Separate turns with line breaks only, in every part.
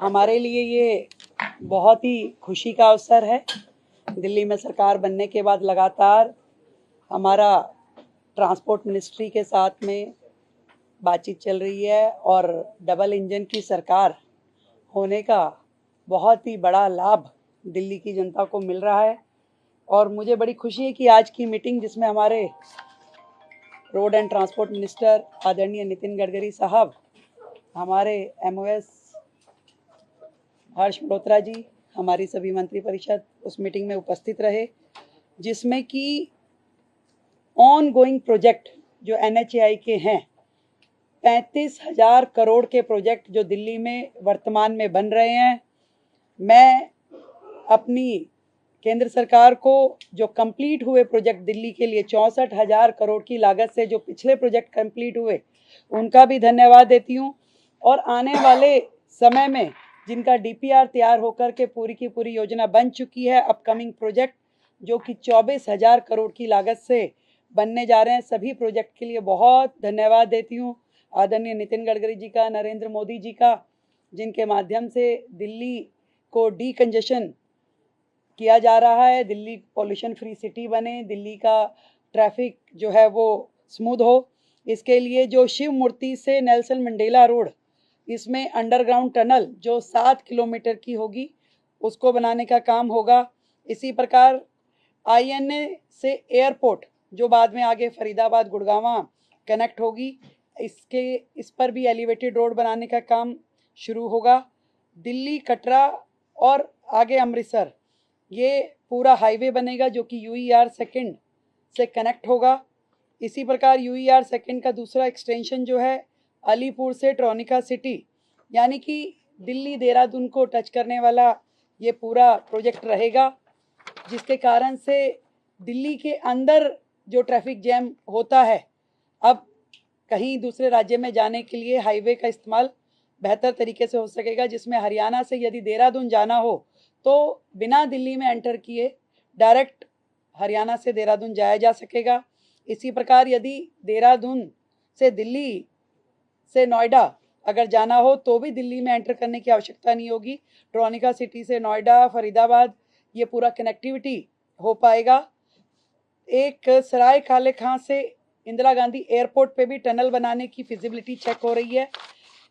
हमारे लिए ये बहुत ही खुशी का अवसर है। दिल्ली में सरकार बनने के बाद लगातार हमारा ट्रांसपोर्ट मिनिस्ट्री के साथ में बातचीत चल रही है और डबल इंजन की सरकार होने का बहुत ही बड़ा लाभ दिल्ली की जनता को मिल रहा है। और मुझे बड़ी खुशी है कि आज की मीटिंग, जिसमें हमारे रोड एंड ट्रांसपोर्ट मिनिस्टर आदरणीय नितिन गडकरी साहब, हमारे MOS हर्ष मल्होत्रा जी, हमारी सभी मंत्री परिषद उस मीटिंग में उपस्थित रहे, जिसमें कि ऑन गोइंग प्रोजेक्ट जो NHAI के हैं 35,000 करोड़ के प्रोजेक्ट जो दिल्ली में वर्तमान में बन रहे हैं। मैं अपनी केंद्र सरकार को जो कंप्लीट हुए प्रोजेक्ट दिल्ली के लिए 64,000 करोड़ की लागत से जो पिछले प्रोजेक्ट कंप्लीट हुए उनका भी धन्यवाद देती हूँ। और आने वाले समय में जिनका DPR तैयार होकर के पूरी की पूरी योजना बन चुकी है, अपकमिंग प्रोजेक्ट जो कि 24,000 करोड़ की लागत से बनने जा रहे हैं, सभी प्रोजेक्ट के लिए बहुत धन्यवाद देती हूँ। आदरणीय नितिन गडकरी जी का, नरेंद्र मोदी जी का, जिनके माध्यम से दिल्ली को डीकंजेशन किया जा रहा है, दिल्ली पॉल्यूशन फ्री सिटी बने, दिल्ली का ट्रैफिक जो है वो स्मूथ हो। इसके लिए जो शिव मूर्ति से नेल्सन मंडेला रोड, इसमें अंडरग्राउंड टनल जो 7 किलोमीटर की होगी, उसको बनाने का काम होगा। इसी प्रकार INA से एयरपोर्ट जो बाद में आगे फरीदाबाद गुड़गांव कनेक्ट होगी, इस पर भी एलिवेटेड रोड बनाने का काम शुरू होगा। दिल्ली कटरा और आगे अमृतसर, ये पूरा हाईवे बनेगा जो कि UER सेकंड से कनेक्ट होगा। इसी प्रकार UER सेकंड का दूसरा एक्सटेंशन जो है अलीपुर से ट्रोनिका सिटी, यानी कि दिल्ली देहरादून को टच करने वाला ये पूरा प्रोजेक्ट रहेगा, जिसके कारण से दिल्ली के अंदर जो ट्रैफिक जैम होता है, अब कहीं दूसरे राज्य में जाने के लिए हाईवे का इस्तेमाल बेहतर तरीके से हो सकेगा, जिसमें हरियाणा से यदि देहरादून जाना हो तो बिना दिल्ली में एंटर किए डायरेक्ट हरियाणा से देहरादून जाया जा सकेगा। इसी प्रकार यदि देहरादून से दिल्ली से नोएडा अगर जाना हो तो भी दिल्ली में एंटर करने की आवश्यकता नहीं होगी। ट्रोनिका सिटी से नोएडा, फरीदाबाद, ये पूरा कनेक्टिविटी हो पाएगा। एक सराय काले खां से इंदिरा गांधी एयरपोर्ट पे भी टनल बनाने की फिजिबिलिटी चेक हो रही है।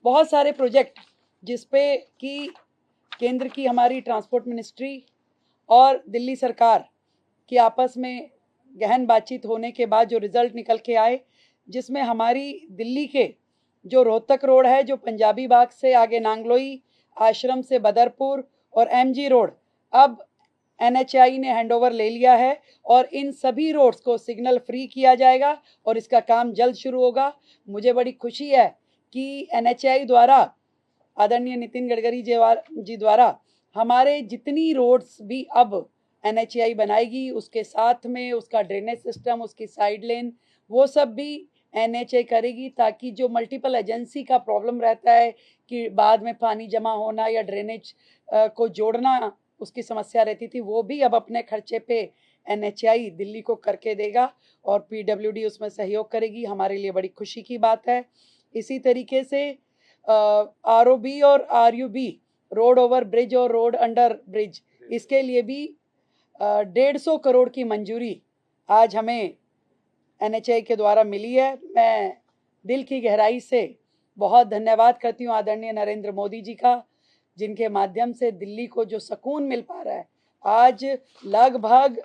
बहुत सारे प्रोजेक्ट जिसपे कि केंद्र की हमारी ट्रांसपोर्ट मिनिस्ट्री और दिल्ली सरकार की आपस में गहन बातचीत होने के बाद जो रिजल्ट निकल के आए, जिसमें हमारी दिल्ली के जो रोहतक रोड है, जो पंजाबी बाग से आगे नांगलोई, आश्रम से बदरपुर और MG रोड, अब NHAI ने हैंडओवर ले लिया है और इन सभी रोड्स को सिग्नल फ्री किया जाएगा और इसका काम जल्द शुरू होगा। मुझे बड़ी खुशी है कि NHAI द्वारा, आदरणीय नितिन गडकरी जी द्वारा, हमारे जितनी रोड्स भी अब NHAI बनाएगी, उसके साथ में उसका ड्रेनेज सिस्टम, उसकी साइड लेन, वो सब भी NHAI करेगी, ताकि जो मल्टीपल एजेंसी का प्रॉब्लम रहता है कि बाद में पानी जमा होना या ड्रेनेज को जोड़ना, उसकी समस्या रहती थी, वो भी अब अपने खर्चे पे NHAI दिल्ली को करके देगा और PWD उसमें सहयोग करेगी। हमारे लिए बड़ी खुशी की बात है। इसी तरीके से ROB और RUB, रोड ओवर ब्रिज और रोड अंडर ब्रिज, इसके लिए भी 150 करोड़ की मंजूरी आज हमें NHAI के द्वारा मिली है। मैं दिल की गहराई से बहुत धन्यवाद करती हूँ आदरणीय नरेंद्र मोदी जी का, जिनके माध्यम से दिल्ली को जो सुकून मिल पा रहा है। आज लगभग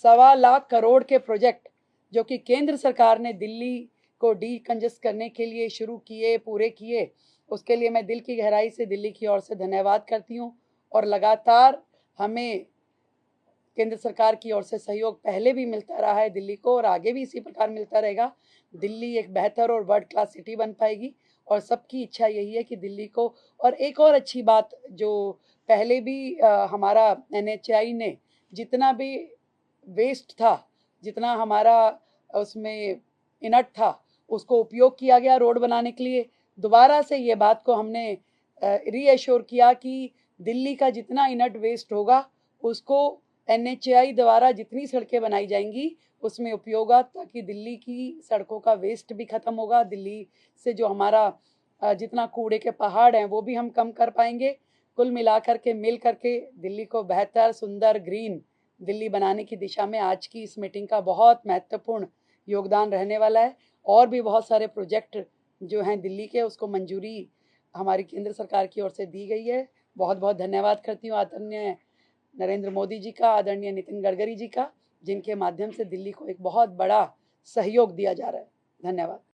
1.25 लाख करोड़ के प्रोजेक्ट जो कि केंद्र सरकार ने दिल्ली को डीकंजेस्ट करने के लिए शुरू किए, पूरे किए, उसके लिए मैं दिल की गहराई से दिल्ली की ओर से धन्यवाद करती हूँ। और लगातार हमें केंद्र सरकार की ओर से सहयोग पहले भी मिलता रहा है दिल्ली को, और आगे भी इसी प्रकार मिलता रहेगा। दिल्ली एक बेहतर और वर्ल्ड क्लास सिटी बन पाएगी और सबकी इच्छा यही है कि दिल्ली को, और एक और अच्छी बात जो पहले भी हमारा NHAI ने जितना भी वेस्ट था, जितना हमारा उसमें इनट था, उसको उपयोग किया गया रोड बनाने के लिए। दोबारा से ये बात को हमने रीएश्योर किया कि दिल्ली का जितना इनट वेस्ट होगा उसको NHAI द्वारा जितनी सड़कें बनाई जाएंगी उसमें उपयोग होगा, ताकि दिल्ली की सड़कों का वेस्ट भी खत्म होगा। दिल्ली से जो हमारा जितना कूड़े के पहाड़ हैं वो भी हम कम कर पाएंगे। कुल मिलाकर के मिल करके दिल्ली को बेहतर, सुंदर, ग्रीन दिल्ली बनाने की दिशा में आज की इस मीटिंग का बहुत महत्वपूर्ण योगदान रहने वाला है। और भी बहुत सारे प्रोजेक्ट जो हैं दिल्ली के, उसको मंजूरी हमारी केंद्र सरकार की ओर से दी गई है। बहुत बहुत धन्यवाद करती हूँ आदरणीय नरेंद्र मोदी जी का, आदरणीय नितिन गडकरी जी का, जिनके माध्यम से दिल्ली को एक बहुत बड़ा सहयोग दिया जा रहा है। धन्यवाद।